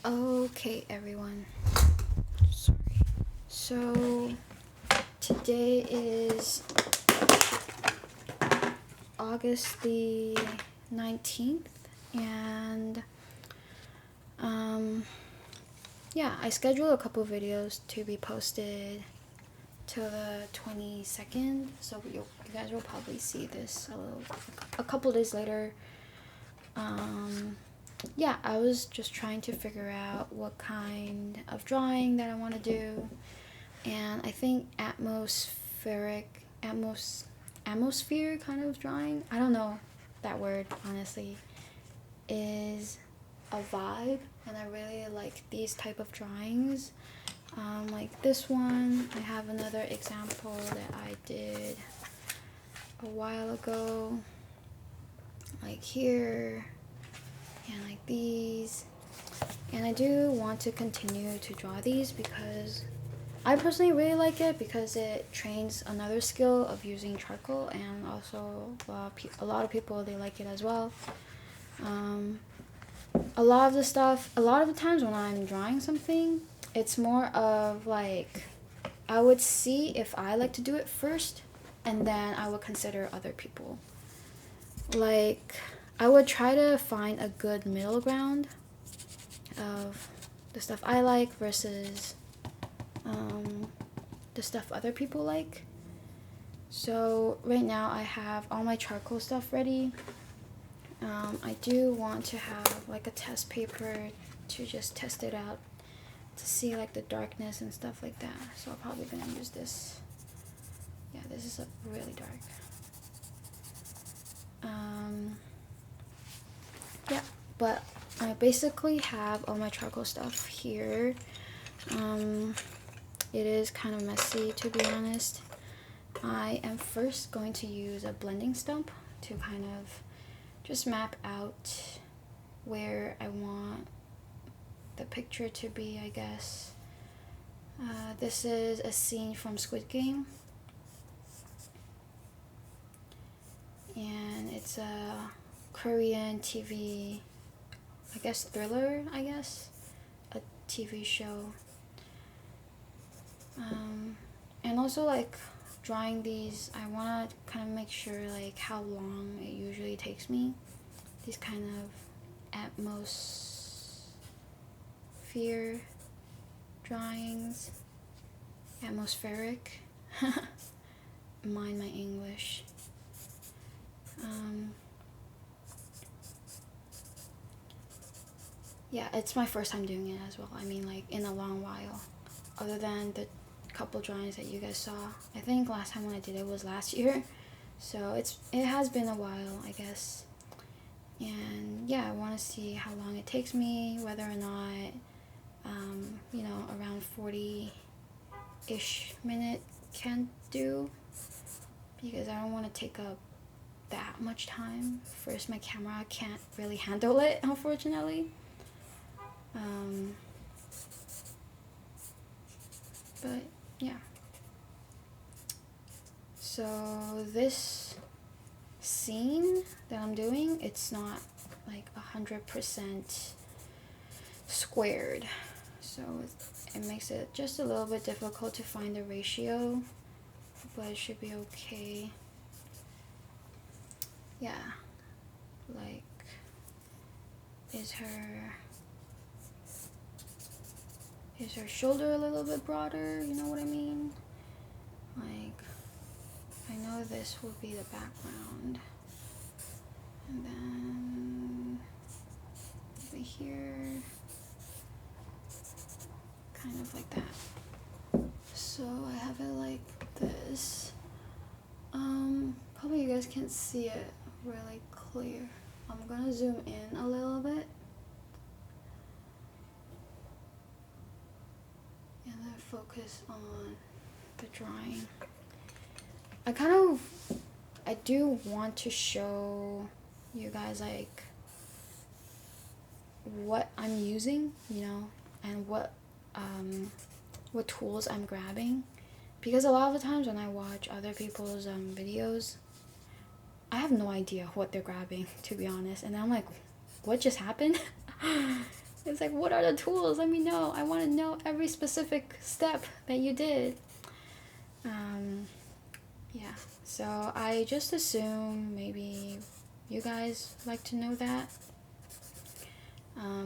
Okay, everyone. Sorry. So, today is August the 19th, and yeah, I scheduled a couple videos to be posted till the 22nd, so you guys will probably see this a couple days later. Yeah, I was just trying to figure out what kind of drawing that I want to do, and I think atmosphere kind of drawing, I don't know that word honestly, is a vibe, and I really like these type of drawings. Like this one, I have another example that I did a while ago, like here, and like these. And I do want to continue to draw these because I personally really like it, because it trains another skill of using charcoal, and also a lot of people, they like it as well. A lot of the times when I'm drawing something, it's more of like, I would see if I like to do it first, and then I would consider other people. Like, I would try to find a good middle ground of the stuff I like versus the stuff other people like. So right now I have all my charcoal stuff ready. I do want to have like a test paper to just test it out to see like the darkness and stuff like that. So I'm probably gonna use this. Yeah, this is really dark. Yeah, but I basically have all my charcoal stuff here. It is kind of messy, to be honest. I am first going to use a blending stump to kind of just map out where I want the picture to be, I guess. This is a scene from Squid Game, and it's a Korean TV, I guess thriller, a TV show. And also, like, drawing these, I want to kind of make sure like how long it usually takes me. These kind of atmosphere drawings. Atmospheric. Mind my English. Yeah, it's my first time doing it as well. I mean, like, in a long while. Other than the couple drawings that you guys saw. I think last time when I did it was last year. So it has been a while, I guess. And yeah, I want to see how long it takes me, whether or not, around 40-ish minute can do. Because I don't want to take up that much time. First, my camera can't really handle it, unfortunately. But yeah. So this scene that I'm doing, it's not like 100% squared. So it makes it just a little bit difficult to find the ratio, but it should be okay. Yeah, like, is her shoulder a little bit broader, you know what I mean? Like, I know this will be the background, and then over here, kind of like that. So I have it like this. Probably you guys can't see it really clear. I'm gonna zoom in a little bit. And then focus on the drawing. I do want to show you guys like what I'm using, and what tools I'm grabbing, because a lot of the times when I watch other people's videos, I have no idea what they're grabbing, to be honest, and I'm like, what just happened? It's like, what are the tools? Let me know. I want to know every specific step that you did. Yeah, so I just assume maybe you guys like to know that.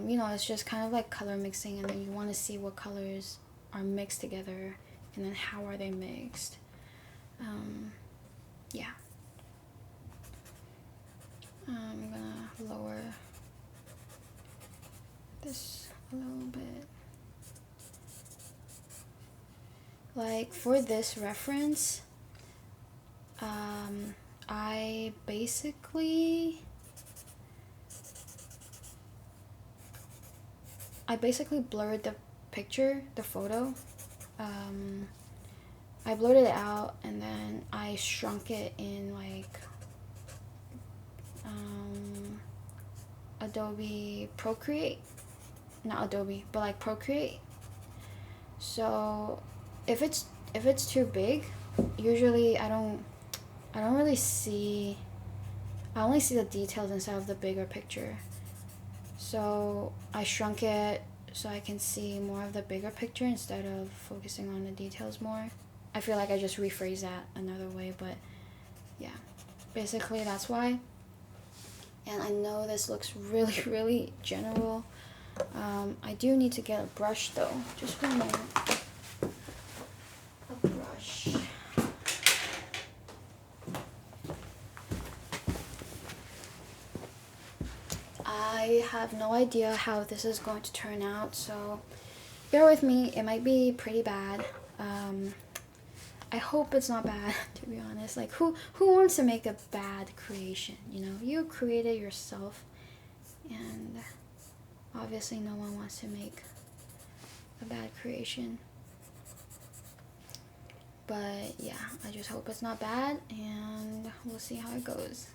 You know, it's just kind of like color mixing, and then you want to see what colors are mixed together, and then how are they mixed. Yeah. I'm gonna lower this a little bit. Like for this reference, I basically blurred the picture, the photo. I blurred it out, and then I shrunk it in like Adobe Procreate. Not Adobe, but like Procreate. So if it's too big, usually I don't really see, I only see the details instead of the bigger picture. So I shrunk it so I can see more of the bigger picture instead of focusing on the details more. I feel like I just rephrased that another way, but yeah, basically that's why. And I know this looks really, really general. I do need to get a brush though. Just one moment. A brush. I have no idea how this is going to turn out, so bear with me. It might be pretty bad. I hope it's not bad, to be honest. Like, who wants to make a bad creation, you know? You create it yourself, and obviously no one wants to make a bad creation. But yeah, I just hope it's not bad, and we'll see how it goes.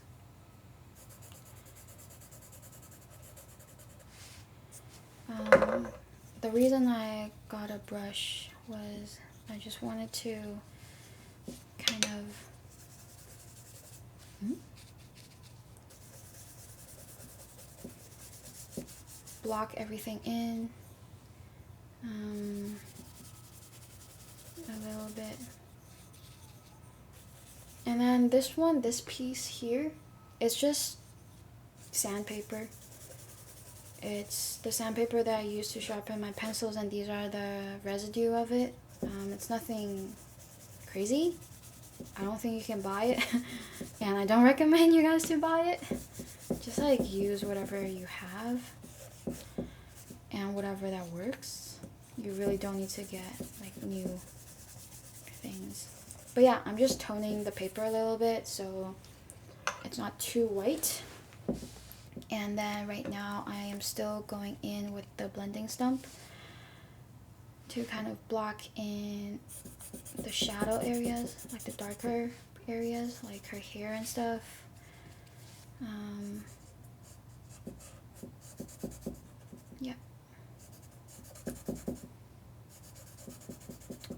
The reason I got a brush was I just wanted to kind of block everything in a little bit. And then this piece here, it's just sandpaper. It's the sandpaper that I use to sharpen my pencils, and these are the residue of it. It's nothing crazy. I don't think you can buy it, and I don't recommend you guys to buy it. Just like use whatever you have and whatever that works. You really don't need to get like new things. But yeah, I'm just toning the paper a little bit so it's not too white. And then right now I am still going in with the blending stump to kind of block in the shadow areas, like the darker areas, like her hair and stuff. Yeah.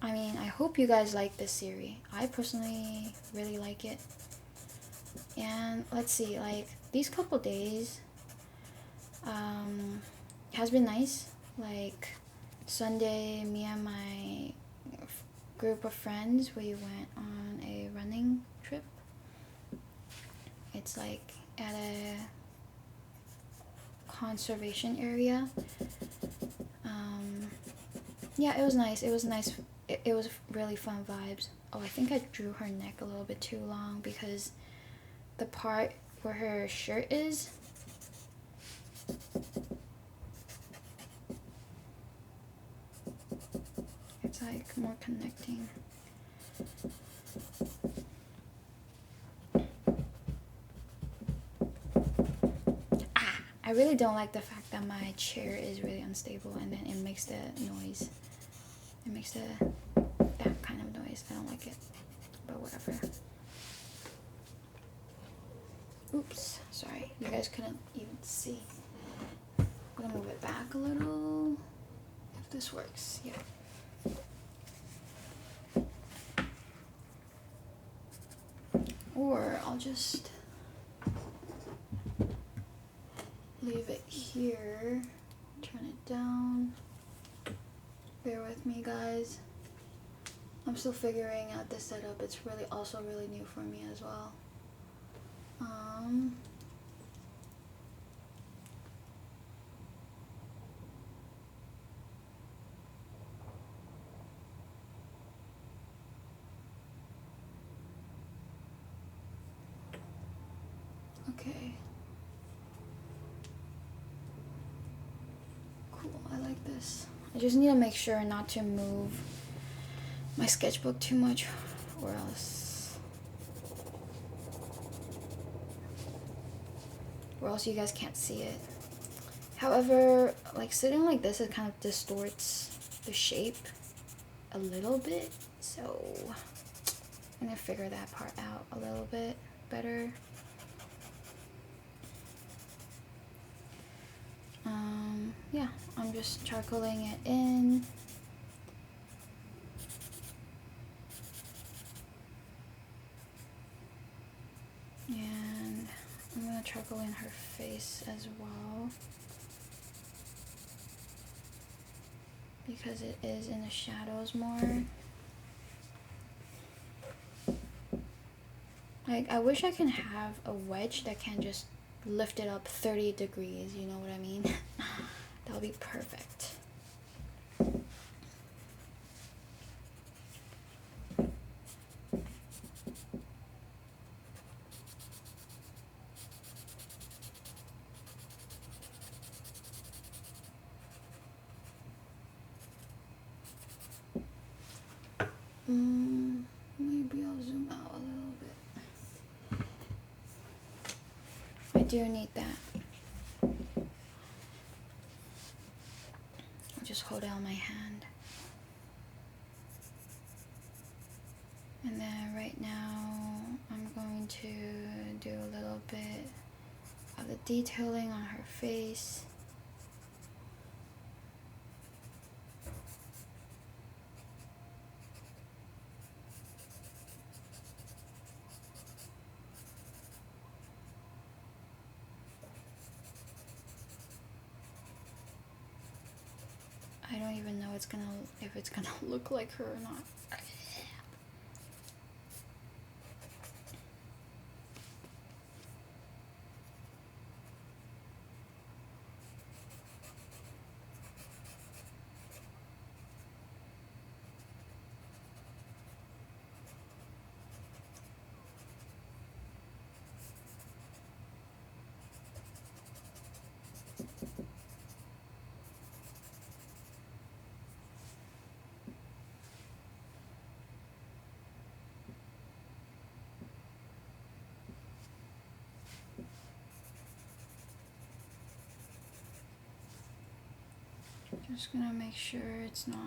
I mean, I hope you guys like this series. I personally really like it. And let's see, like these couple days has been nice. Like Sunday, me and my group of friends, we went on a running trip. It's like at a conservation area. Yeah, it was nice. It was nice. It was really fun vibes. Oh, I think I drew her neck a little bit too long because the part where her shirt is, it's like more connecting. I really don't like the fact that my chair is really unstable and then it makes the noise. It makes that kind of noise. I don't like it, but whatever. Oops, sorry. You guys couldn't even see. I'm gonna move it back a little. If this works, yeah. Or I'll just leave it here, turn it down. Bear with me, guys. I'm still figuring out this setup. It's really also really new for me as well. Okay. Cool, I like this. I just need to make sure not to move my sketchbook too much or else you guys can't see it. However, like sitting like this, it kind of distorts the shape a little bit, so I'm gonna figure that part out a little bit better. Yeah, I'm just charcoaling it in. And I'm gonna charcoal in her face as well, because it is in the shadows more. Like, I wish I can have a wedge that can just lift it up 30 degrees, you know what I mean? That would be perfect. Maybe I'll zoom out a little bit. I do need that. I'll just hold out my hand. And then right now, I'm going to do a little bit of the detailing on her face. I don't even know if it's gonna look like her or not. Just gonna make sure it's not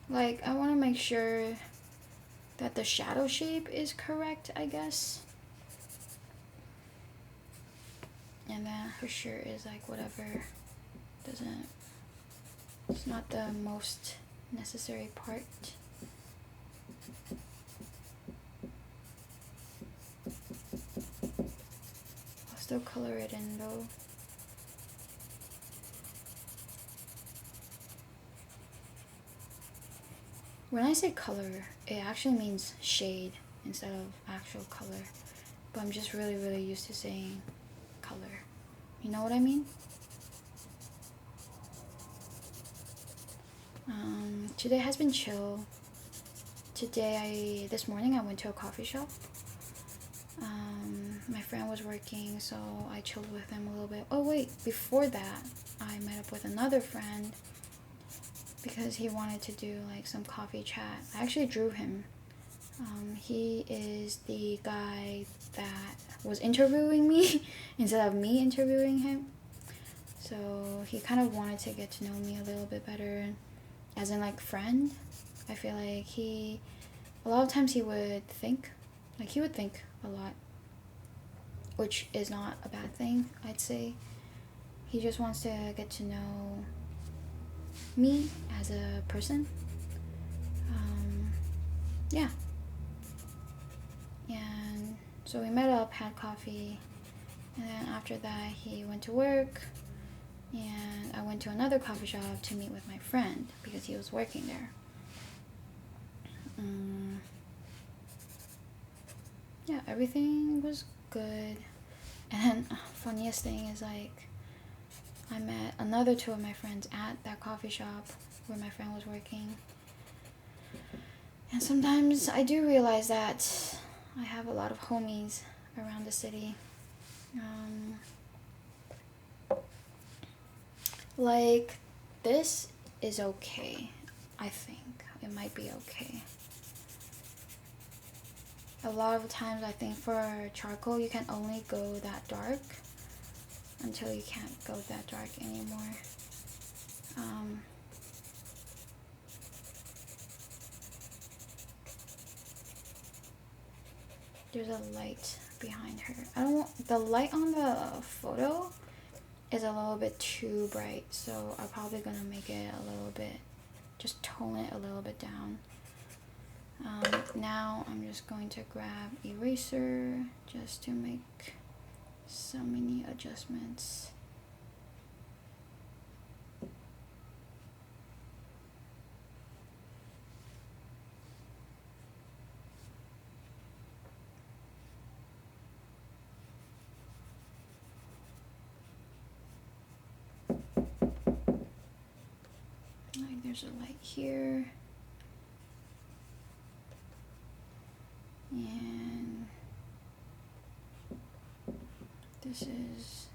like, I want to make sure that the shadow shape is correct, I guess. And then her shirt is like whatever, it's not the most necessary part. I'll still color it in though. When I say color, it actually means shade instead of actual color. But I'm just really, really used to saying color. You know what I mean? Today has been chill. This morning I went to a coffee shop. My friend was working, so I chilled with him a little bit. Oh wait, before that, I met up with another friend because he wanted to do like some coffee chat. I actually drew him. He is the guy that was interviewing me instead of me interviewing him. So he kind of wanted to get to know me a little bit better, as in like friend. I feel like a lot of times he would think a lot, which is not a bad thing, I'd say. He just wants to get to know me as a person. Yeah. And So we met up, had coffee, and then after that he went to work, and I went to another coffee shop to meet with my friend because he was working there. Yeah, everything was good. And funniest thing is, like, I met another two of my friends at that coffee shop where my friend was working. And sometimes I do realize that I have a lot of homies around the city. Like, this is okay. I think it might be okay. A lot of times I think for charcoal you can only go that dark until you can't go that dark anymore. There's a light behind her. I don't want the light on the photo is a little bit too bright, so I'm probably gonna make it a little bit, just tone it a little bit down. Now I'm just going to grab eraser just to make some mini adjustments. Like, there's a light here. And this is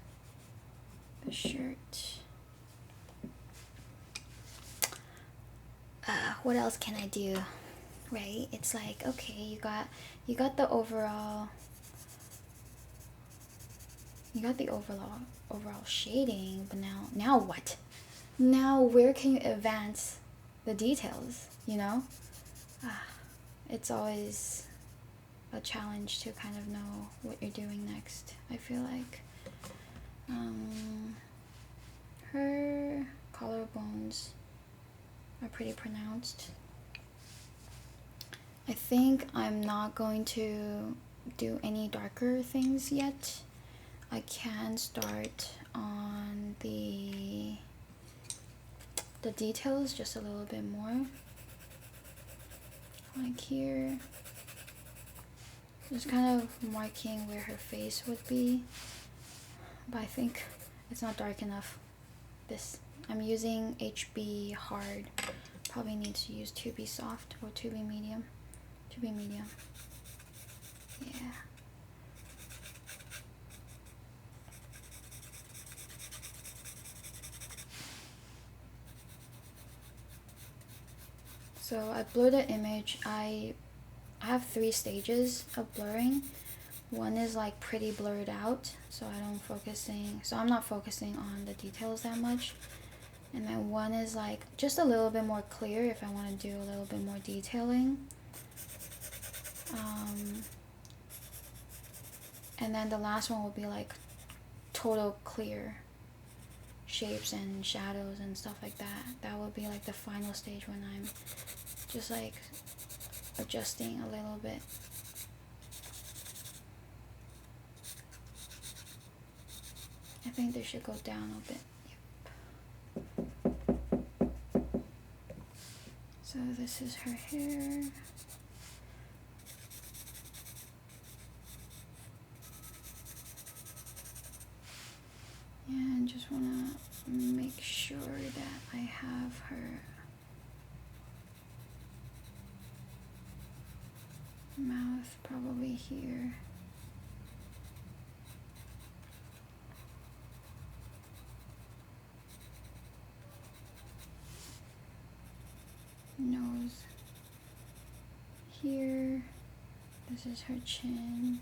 the shirt. What else can I do? Right? It's like, okay, you got the overall shading, but now what? Now where can you advance the details, you know? It's always a challenge to kind of know what you're doing next, I feel like. Her collarbones are pretty pronounced. I think I'm not going to do any darker things yet. I can start on the details just a little bit more. Like here. Just kind of marking where her face would be. But I think it's not dark enough. I'm using HB hard. Probably need to use 2B soft or 2B medium. 2B medium. Yeah. So I blurred the image. I have 3 stages of blurring. One is like pretty blurred out, so I'm not focusing on the details that much. And then one is like just a little bit more clear if I want to do a little bit more detailing. And then the last one will be like total clear shapes and shadows and stuff like that. That will be like the final stage when I'm just like adjusting a little bit. I think they should go down a bit. Yep. So this is her hair. And just wanna make sure that I have her mouth probably here. Nose here. This is her chin.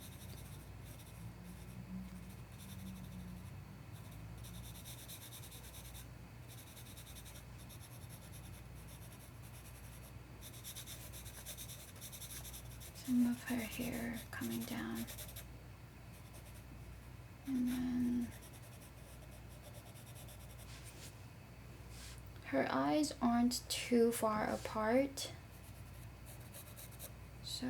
Some of her hair coming down. And then her eyes aren't too far apart. So,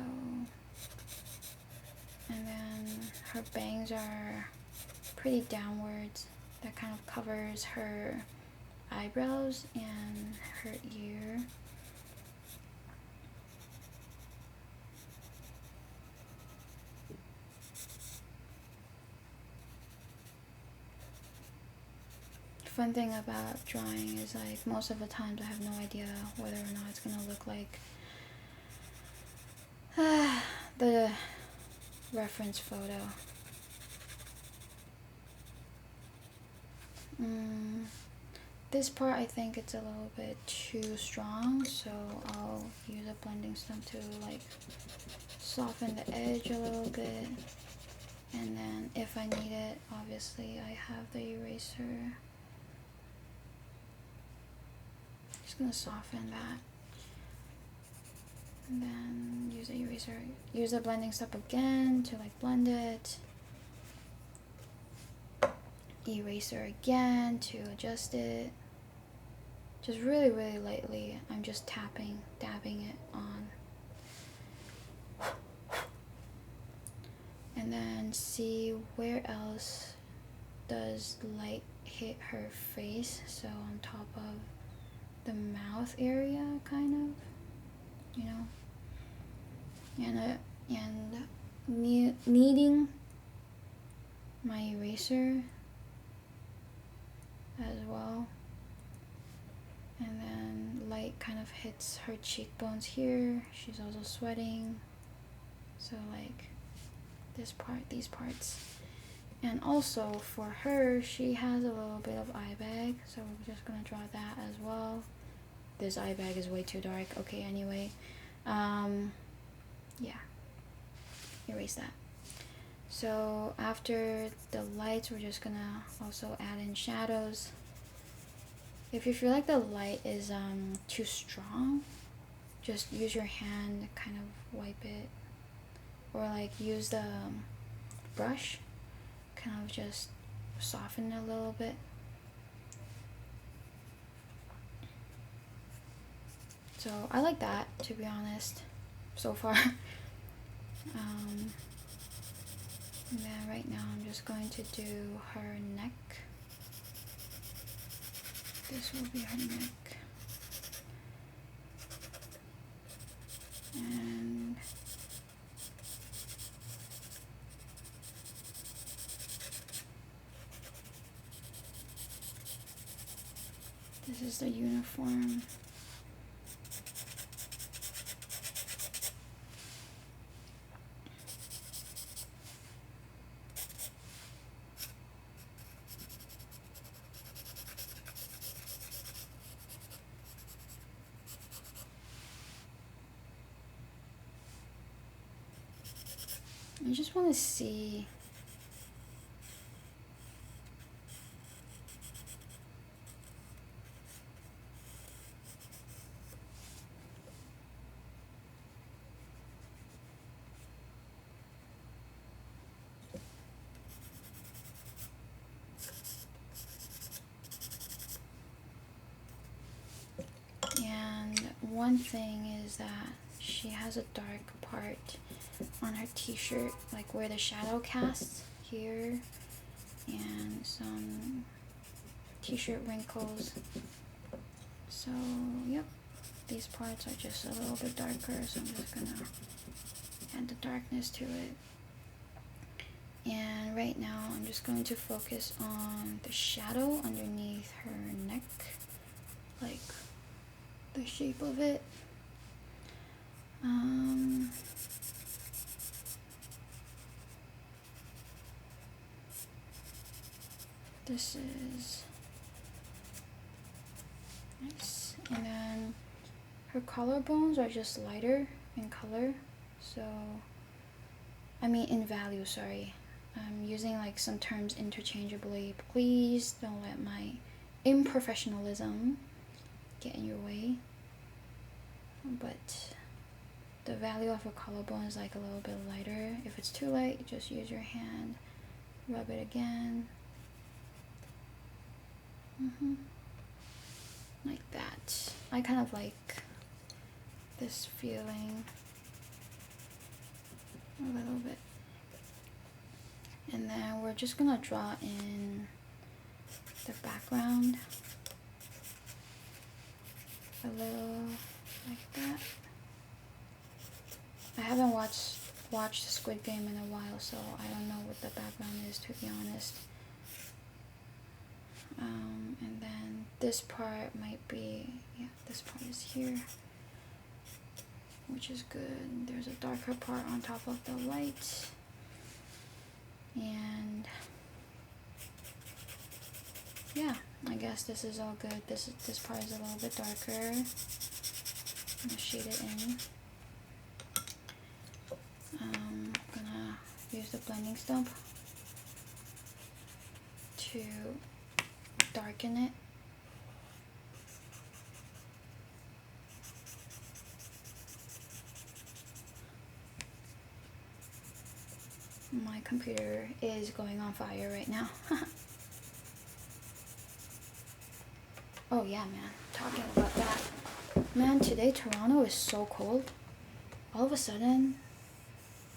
And then her bangs are pretty downwards. That kind of covers her eyebrows and her ear. Fun thing about drawing is like most of the times I have no idea whether or not it's gonna look like the reference photo. This part I think it's a little bit too strong, so I'll use a blending stump to like soften the edge a little bit. And then if I need it, obviously I have the eraser. Just gonna soften that. And then use the eraser. Use the blending stump again to like blend it. Eraser again to adjust it. Just really, really lightly. I'm just dabbing it on. And then see where else does light hit her face. So on top of the mouth area, kind of, you know. And kneading my eraser as well. And then light kind of hits her cheekbones here. She's also sweating. So like this part, these parts. And also for her, she has a little bit of eye bag. So we're just gonna draw that as well. This eye bag is way too dark. Okay, anyway. Yeah. Erase that. So after the lights, we're just gonna also add in shadows. If you feel like the light is too strong, just use your hand to kind of wipe it, or like use the brush, kind of just soften it a little bit. So I like that, to be honest, so far. And then right now I'm just going to do her neck. This will be her neck. And this is the uniform. I just want to see and one thing is that she has a dark part on her t-shirt, like where the shadow casts here, and some t-shirt wrinkles. So yep, these parts are just a little bit darker, so I'm just gonna add the darkness to it. And right now I'm just going to focus on the shadow underneath her neck, like the shape of it. This is nice. And then her collarbones are just lighter in color, so I mean in value, sorry. I'm using like some terms interchangeably. Please don't let my improfessionalism get in your way. But the value of a collarbone is like a little bit lighter. If it's too light, just use your hand, rub it again. Like that. I kind of like this feeling a little bit. And then we're just gonna draw in the background a little like that. I haven't watched Squid Game in a while, so I don't know what the background is, to be honest. And then this part might be, yeah, this part is here, which is good. There's a darker part on top of the light. And yeah, I guess this is all good. This part is a little bit darker. I'm gonna shade it in. I'm gonna use the blending stump to darken it. My computer is going on fire right now. Oh yeah, man, talking about that. Man, today Toronto is so cold. All of a sudden,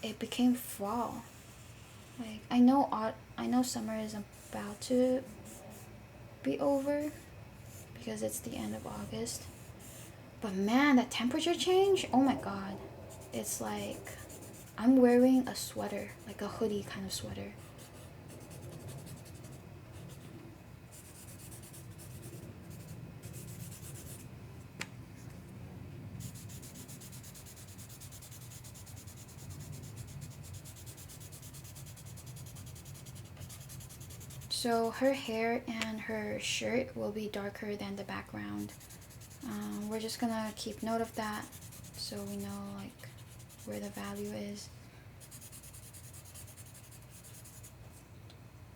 it became fall. Like, I know summer is about to be over because it's the end of August. But man, that temperature change, oh my god. It's like I'm wearing a sweater, like a hoodie kind of sweater. So her hair and her shirt will be darker than the background. We're just gonna keep note of that so we know like where the value is.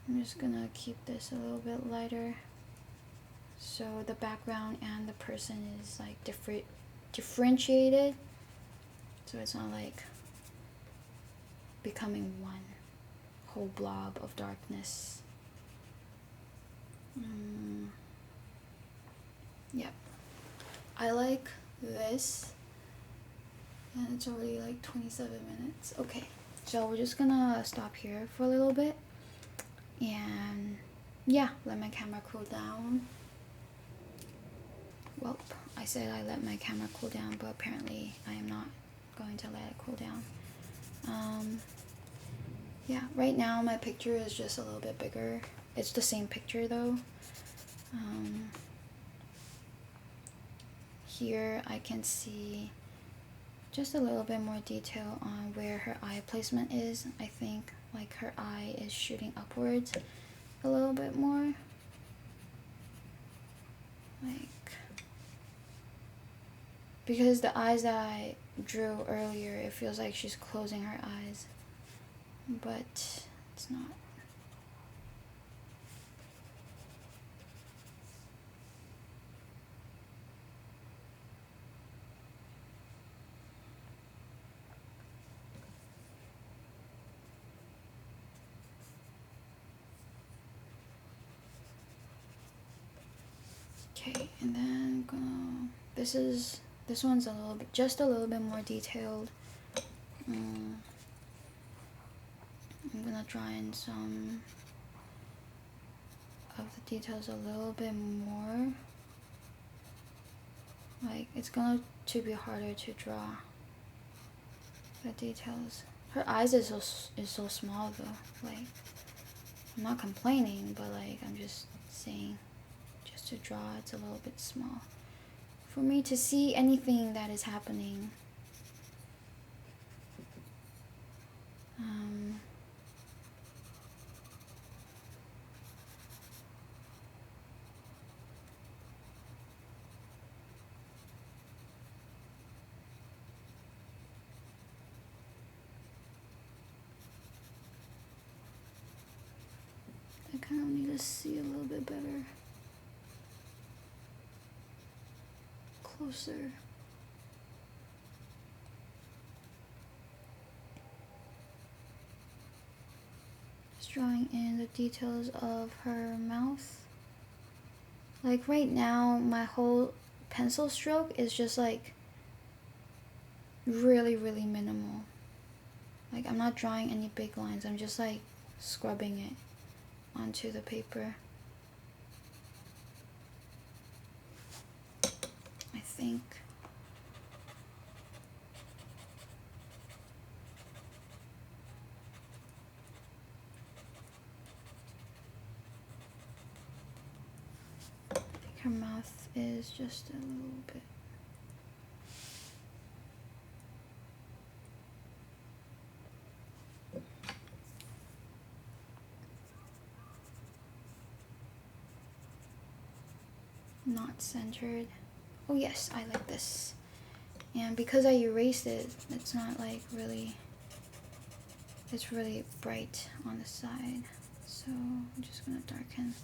I'm just gonna keep this a little bit lighter so the background and the person is like differentiated, so it's not like becoming one whole blob of darkness. Yep. I like this, and it's already like 27 minutes. Okay, so we're just gonna stop here for a little bit and yeah, let my camera cool down. Well, I said I let my camera cool down, but apparently I am not going to let it cool down. Yeah, right now my picture is just a little bit bigger. It's the same picture though. Here I can see just a little bit more detail on where her eye placement is. I think like her eye is shooting upwards a little bit more. Like, because the eyes that I drew earlier, it feels like she's closing her eyes, but it's not. Okay, and then this one's a little bit, just a little bit more detailed. I'm gonna draw in some of the details a little bit more. Like, it's going to be harder to draw the details. Her eyes is so small though. Like, I'm not complaining, but like I'm just saying, just to draw, it's a little bit small for me to see anything that is happening. I kind of need to see a little bit better. Closer. Just drawing in the details of her mouth. Like right now, my whole pencil stroke is just like really, really minimal. Like I'm not drawing any big lines. I'm just like scrubbing it onto the paper. I think. Her mouth is just a little bit. Not centered. Oh yes, I like this. And because I erased it, it's not like really, it's really bright on the side. So I'm just gonna darken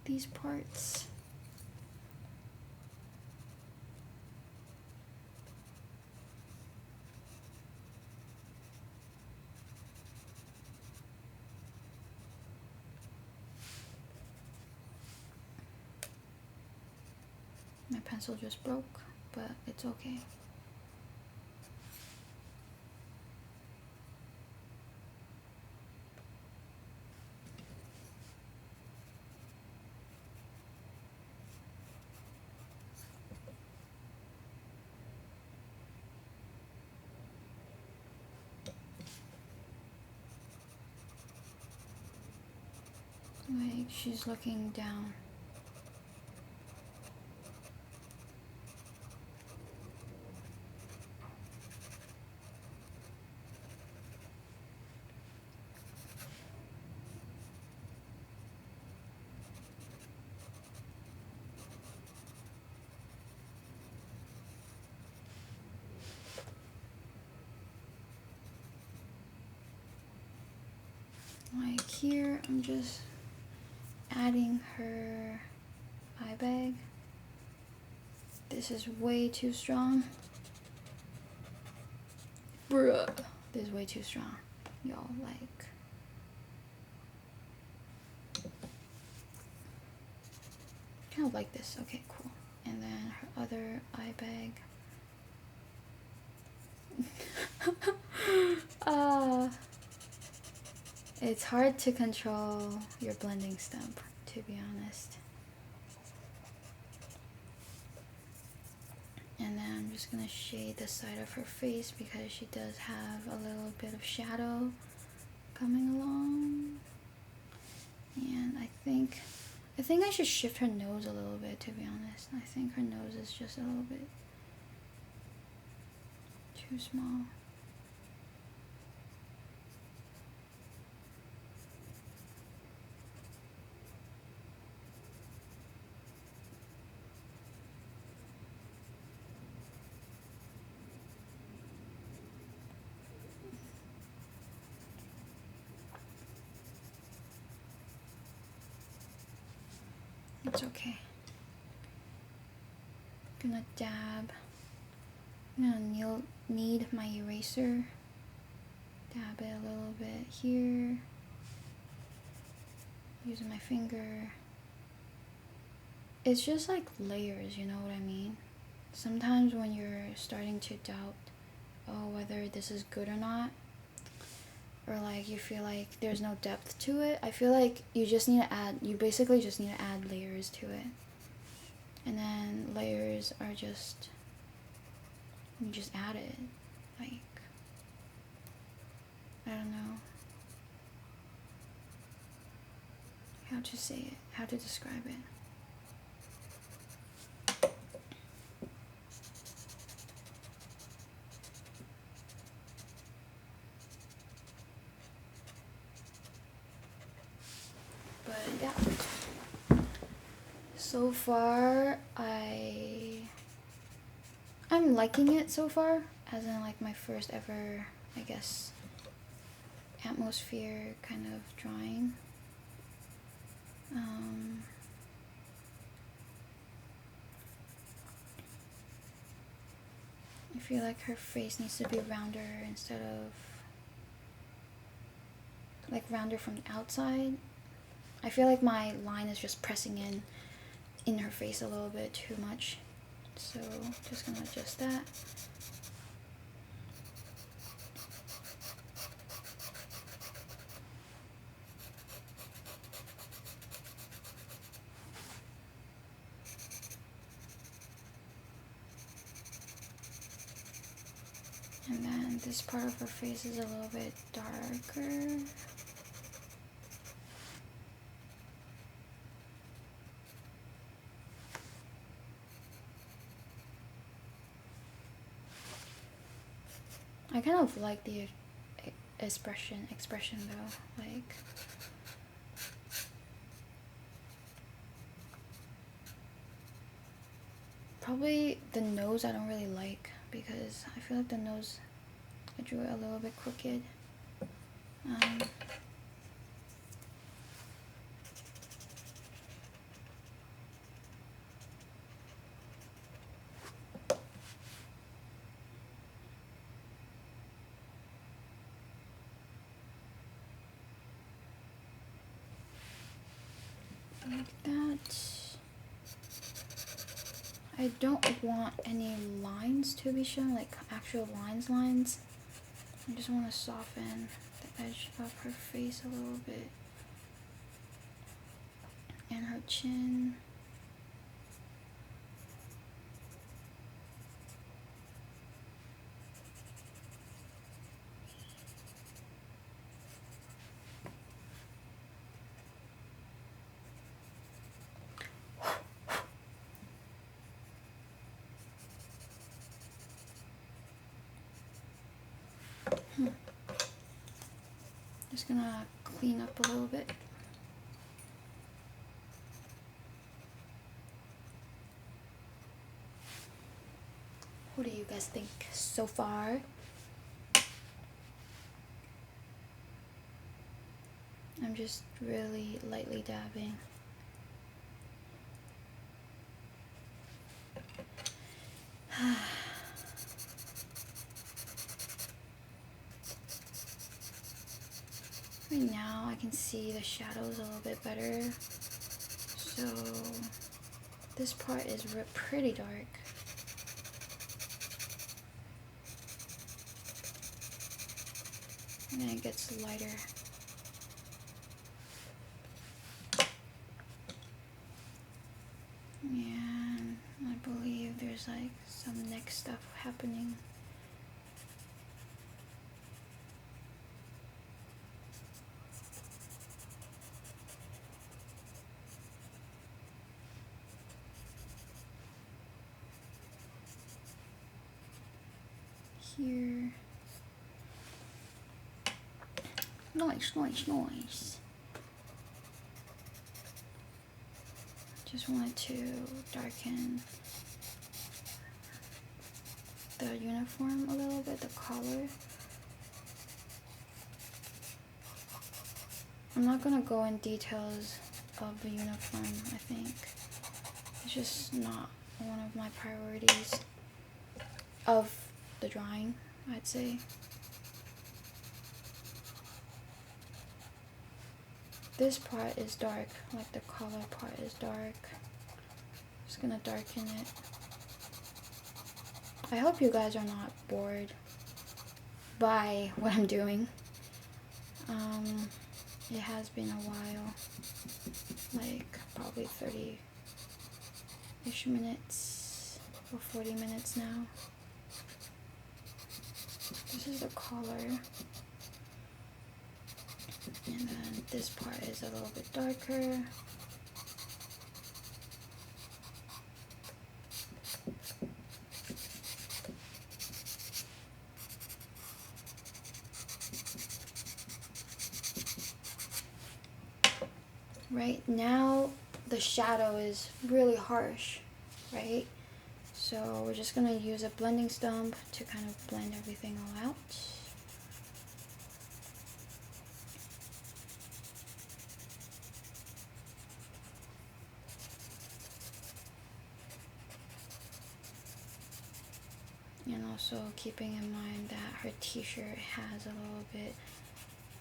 these parts. My pencil just broke, but it's okay. Like she's looking down. Like here, I'm just adding her eye bag. This is way too strong. Bruh. This is way too strong. Y'all, like. Kind of like this. Okay, cool. And then her other eye bag. It's hard to control your blending stump, to be honest. And then I'm just gonna shade the side of her face because she does have a little bit of shadow coming along. And I think I should shift her nose a little bit, to be honest. I think her nose is just a little bit too small. It's okay. I'm gonna dab. I'm gonna knead my eraser. Dab it a little bit here. Using my finger. It's just like layers, you know what I mean? Sometimes when you're starting to doubt, oh, whether this is good or not, or like you feel like there's no depth to it, I feel like you basically just need to add layers to it. And then layers are just, you just add it. Like, I don't know how to say it, how to describe it. But yeah, so far I'm liking it so far, as in like my first ever, I guess, atmosphere kind of drawing. I feel like her face needs to be rounder instead of like rounder from the outside. I feel like my line is just pressing in her face a little bit too much. So just gonna adjust that. this part of her face is a little bit darker. I kind of like the expression though, like probably the nose I don't really like because I feel like the nose, I drew it a little bit crooked. Like that. I don't want any lines to be shown, like actual lines. I just want to soften the edge of her face a little bit. And her chin. Just gonna clean up a little bit. What do you guys think so far? I'm just really lightly dabbing. Right now I can see the shadows a little bit better. So this part is pretty dark. And then it gets lighter. And I believe there's like some neck stuff happening. Here. Noise. Just wanted to darken the uniform a little bit, the collar. I'm not gonna go in details of the uniform, I think. It's just not one of my priorities of the drawing, I'd say. This part is dark, like the collar part is dark. Just gonna darken it. I hope you guys are not bored by what I'm doing. It has been a while, like probably 30-ish minutes or 40 minutes now. This is the collar. And then this part is a little bit darker. Right now, the shadow is really harsh, right? So we're just gonna use a blending stump to kind of blend everything all out. And also keeping in mind that her t-shirt has a little bit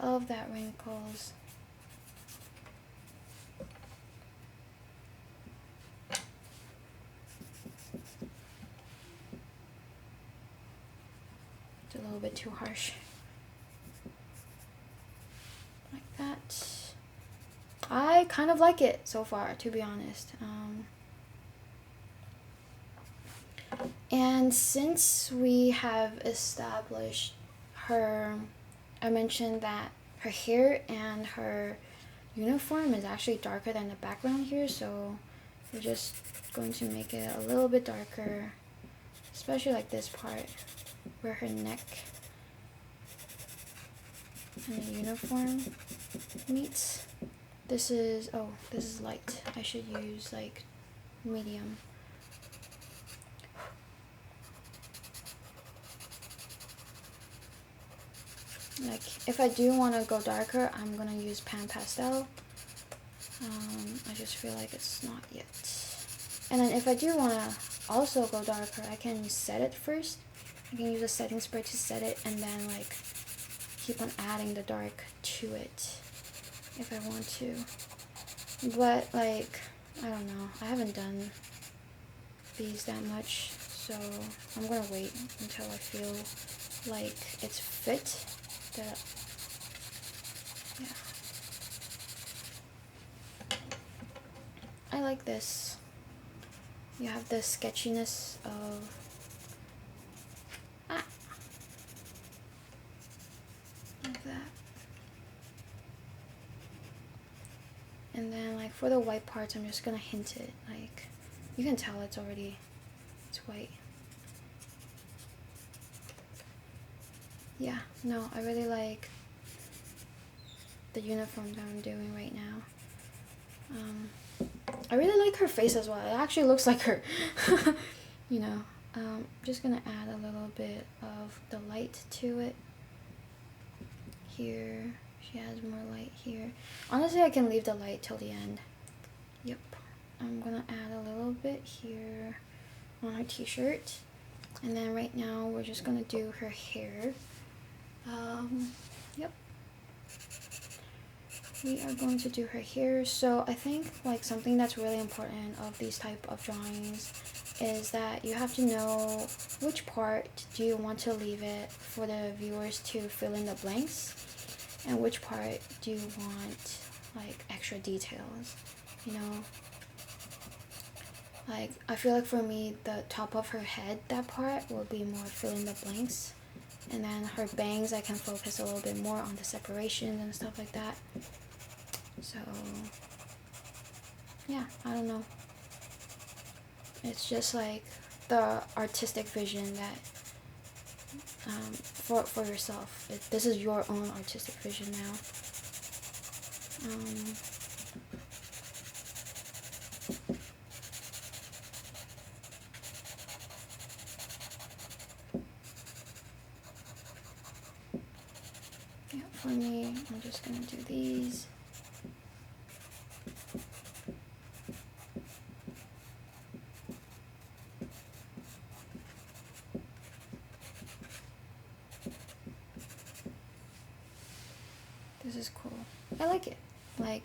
of that wrinkles. It's a little bit too harsh. Like that. I kind of like it so far, to be honest. And since we have established I mentioned that her hair and her uniform is actually darker than the background here, so we're just going to make it a little bit darker, especially like this part where her neck and the uniform meets. This is light. I should use like medium. Like if I do want to go darker, I'm gonna use pan pastel. I just feel like it's not yet. And then if I do want to also go darker, I can set it first. I can use a setting spray to set it and then like keep on adding the dark to it if I want to. But like, I don't know, I haven't done these that much, so I'm gonna wait until I feel like it's fit. Yeah, I like this. You have the sketchiness of like that. And then like for the white parts, I'm just gonna hint it. Like you can tell it's white. Yeah, no, I really like the uniform that I'm doing right now. I really like her face as well. It actually looks like her. You know, I'm just gonna add a little bit of the light to it. Here, she has more light here. Honestly, I can leave the light till the end. Yep, I'm gonna add a little bit here on her t-shirt. And then right now, we're just gonna do her hair. Yep. We are going to do her hair. So I think like something that's really important of these type of drawings is that you have to know which part do you want to leave it for the viewers to fill in the blanks, and which part do you want like extra details, you know? Like I feel like for me, the top of her head, that part will be more fill in the blanks. And then her bangs, I can focus a little bit more on the separations and stuff like that. So, yeah, I don't know. It's just like the artistic vision that, for yourself. This is your own artistic vision now. Yeah, for me, I'm just gonna do these. This is cool. I like it. Like,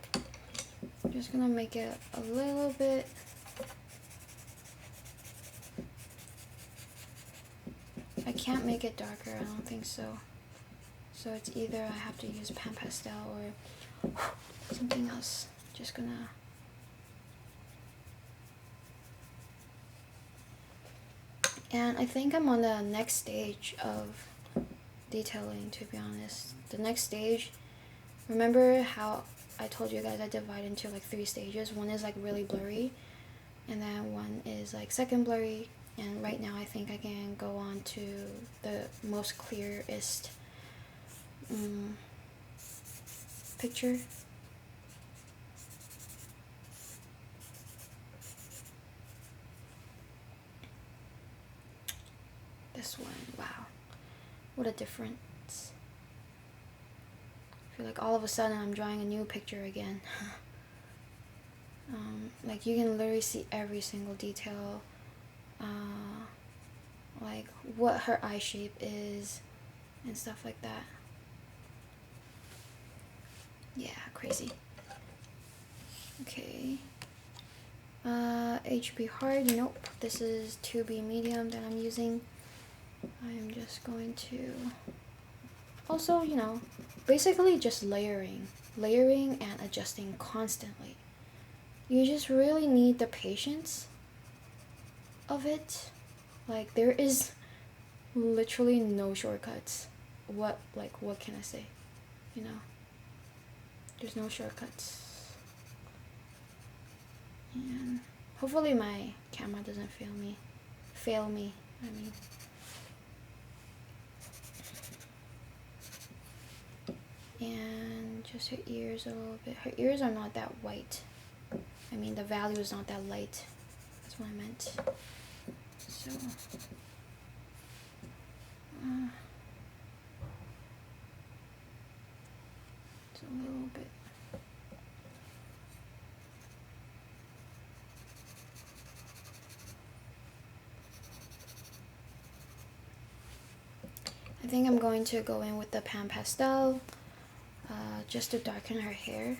I'm just gonna make it a little bit. I can't make it darker, I don't think so. So it's either I have to use pan pastel or something else. Just gonna. And I think I'm on the next stage of detailing, to be honest. The next stage, remember how I told you guys I divide into like 3 stages? One is like really blurry, and then one is like second blurry, and right now I think I can go on to the most clearest picture. This one, wow, what a difference. I feel like all of a sudden I'm drawing a new picture again. Like you can literally see every single detail, like what her eye shape is and stuff like that. Yeah, crazy. Okay. HB hard, nope. This is 2B medium that I'm using. I'm just going to also, you know, basically just layering and adjusting constantly. You just really need the patience of it. Like there is literally no shortcuts. what can I say? You know, there's no shortcuts. And hopefully my camera doesn't fail me. I mean. And just her ears a little bit. Her ears are not that white. I mean, the value is not that light. That's what I meant. So, it's a little bit. I think I'm going to go in with the pan pastel, just to darken her hair,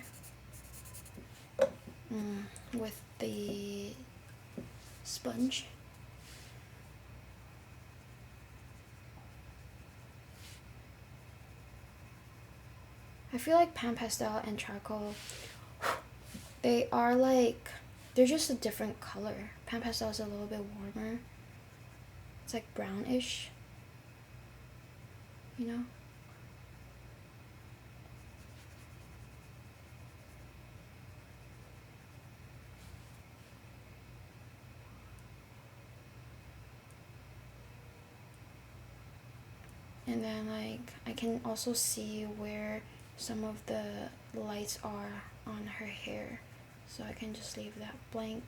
with the sponge. I feel like pan pastel and charcoal, they are like, they're just a different color. Pan pastel is a little bit warmer. It's like brownish, you know? And then like I can also see where some of the lights are on her hair, so I can just leave that blank.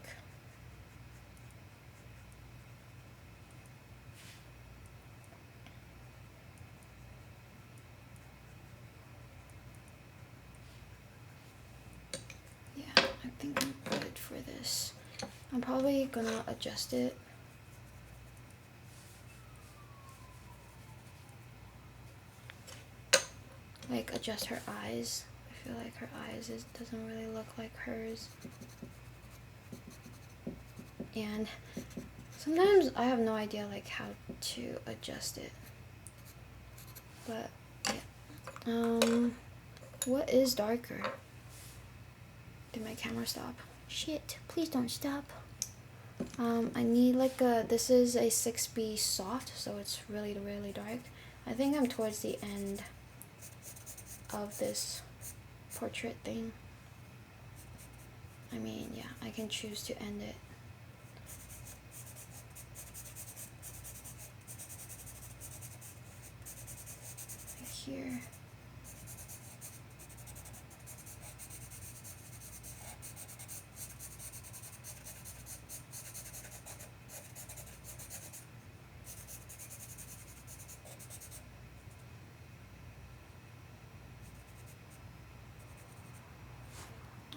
Yeah, I think I'm good for this. I'm probably gonna adjust it. Like adjust her eyes. I feel like her eyes doesn't really look like hers. And sometimes I have no idea like how to adjust it. But yeah. What is darker? Did my camera stop? Shit, please don't stop. I need like this is a 6B soft, so it's really, really dark. I think I'm towards the end of this portrait thing. I mean, yeah, I can choose to end it. Like here.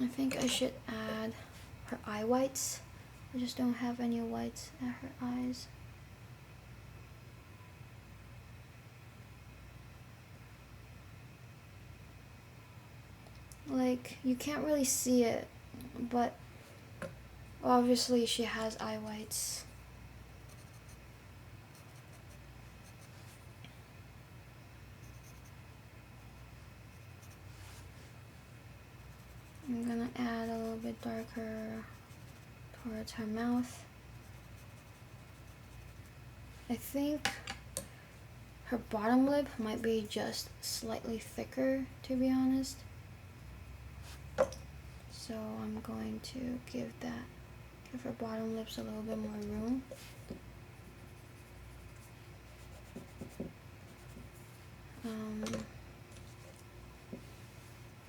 I think I should add her eye whites. I just don't have any whites at her eyes. Like, you can't really see it, but obviously she has eye whites. I'm gonna add a little bit darker towards her mouth. I think her bottom lip might be just slightly thicker, to be honest. So I'm going to give her bottom lips a little bit more room.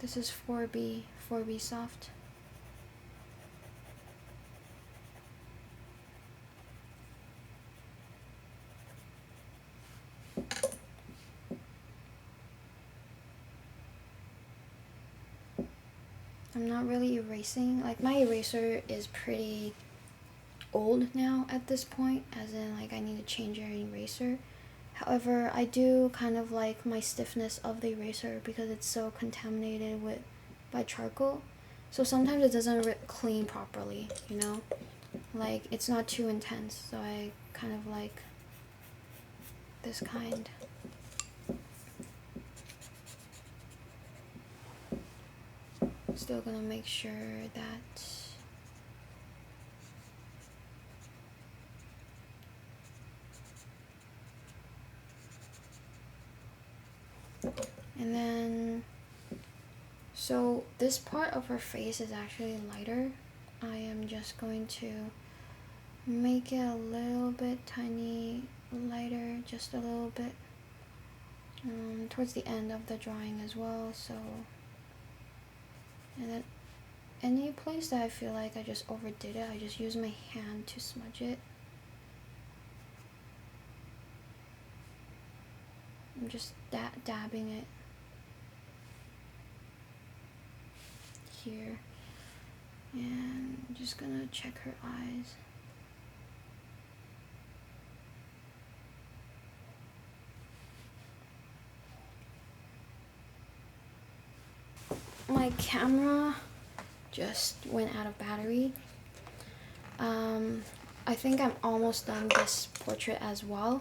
This is 4B soft. I'm not really erasing. Like, my eraser is pretty old now at this point, as in like I need to change your eraser. However, I do kind of like my stiffness of the eraser because it's so contaminated by charcoal. So sometimes it doesn't clean properly, you know? Like, it's not too intense, so I kind of like this kind. Still gonna make sure that And then, so this part of her face is actually lighter. I am just going to make it a little bit tiny lighter, just a little bit, towards the end of the drawing as well. So, and then any place that I feel like I just overdid it, I just use my hand to smudge it. I'm just dabbing it here, and I'm just gonna check her eyes. My camera just went out of battery. I think I'm almost done this portrait as well.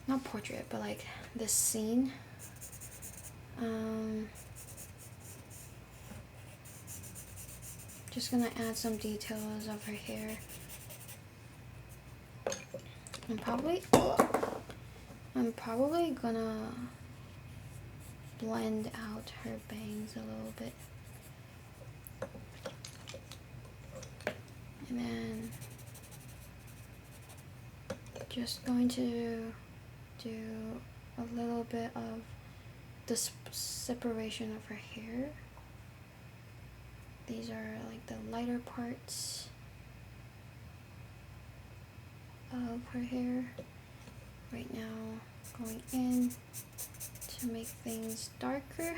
Not portrait, but like this scene. Just gonna add some details of her hair. I'm probably gonna blend out her bangs a little bit. And then just going to do a little bit of the separation of her hair. These are like the lighter parts of her hair. Right now, going in to make things darker,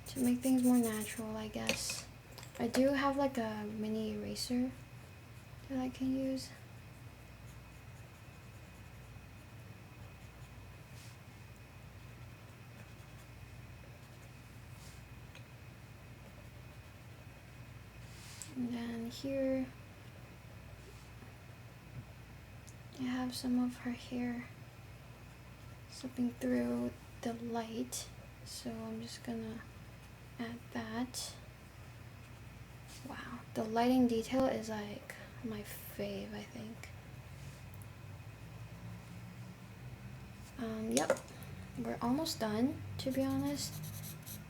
to make things more natural, I guess. I do have like a mini eraser that I can use. And then here, I have some of her hair slipping through the light, so I'm just gonna add that. Wow, the lighting detail is like my fave, I think. Yep, we're almost done, to be honest.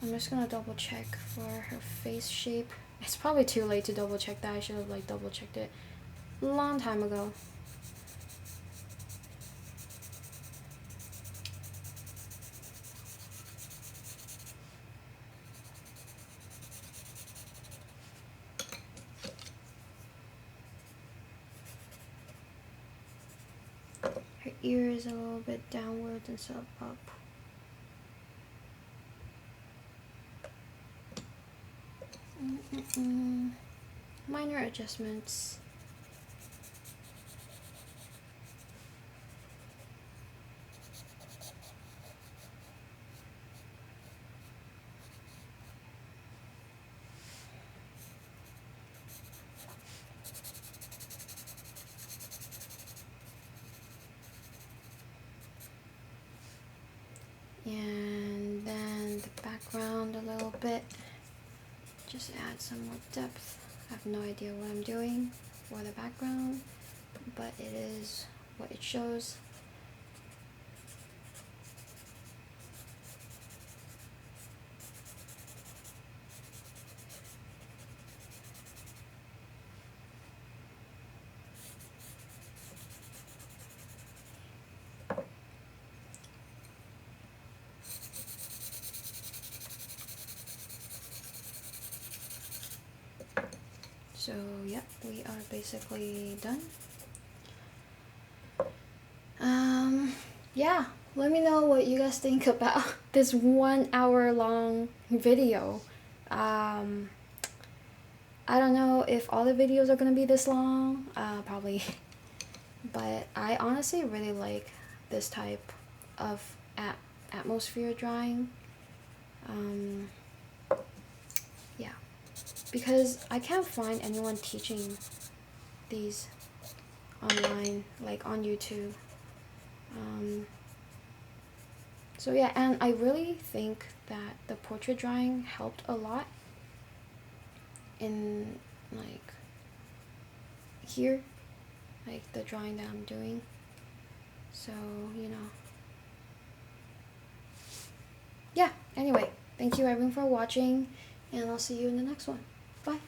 I'm just gonna double check for her face shape. It's probably too late to double check that. I should have like double checked it a long time ago. Her ear is a little bit downwards instead of up. Minor adjustments. And then the background a little bit. Just add some more depth. I have no idea what I'm doing for the background, but it is what it shows. So yep, we are basically done. Yeah, let me know what you guys think about this 1 hour long video. I don't know if all the videos are gonna be this long, probably, but I honestly really like this type of atmosphere drawing. Yeah, because I can't find anyone teaching these online, like on YouTube. So yeah, and I really think that the portrait drawing helped a lot in like here, like the drawing that I'm doing. So, you know, yeah, anyway, thank you everyone for watching, and I'll see you in the next one. Bye.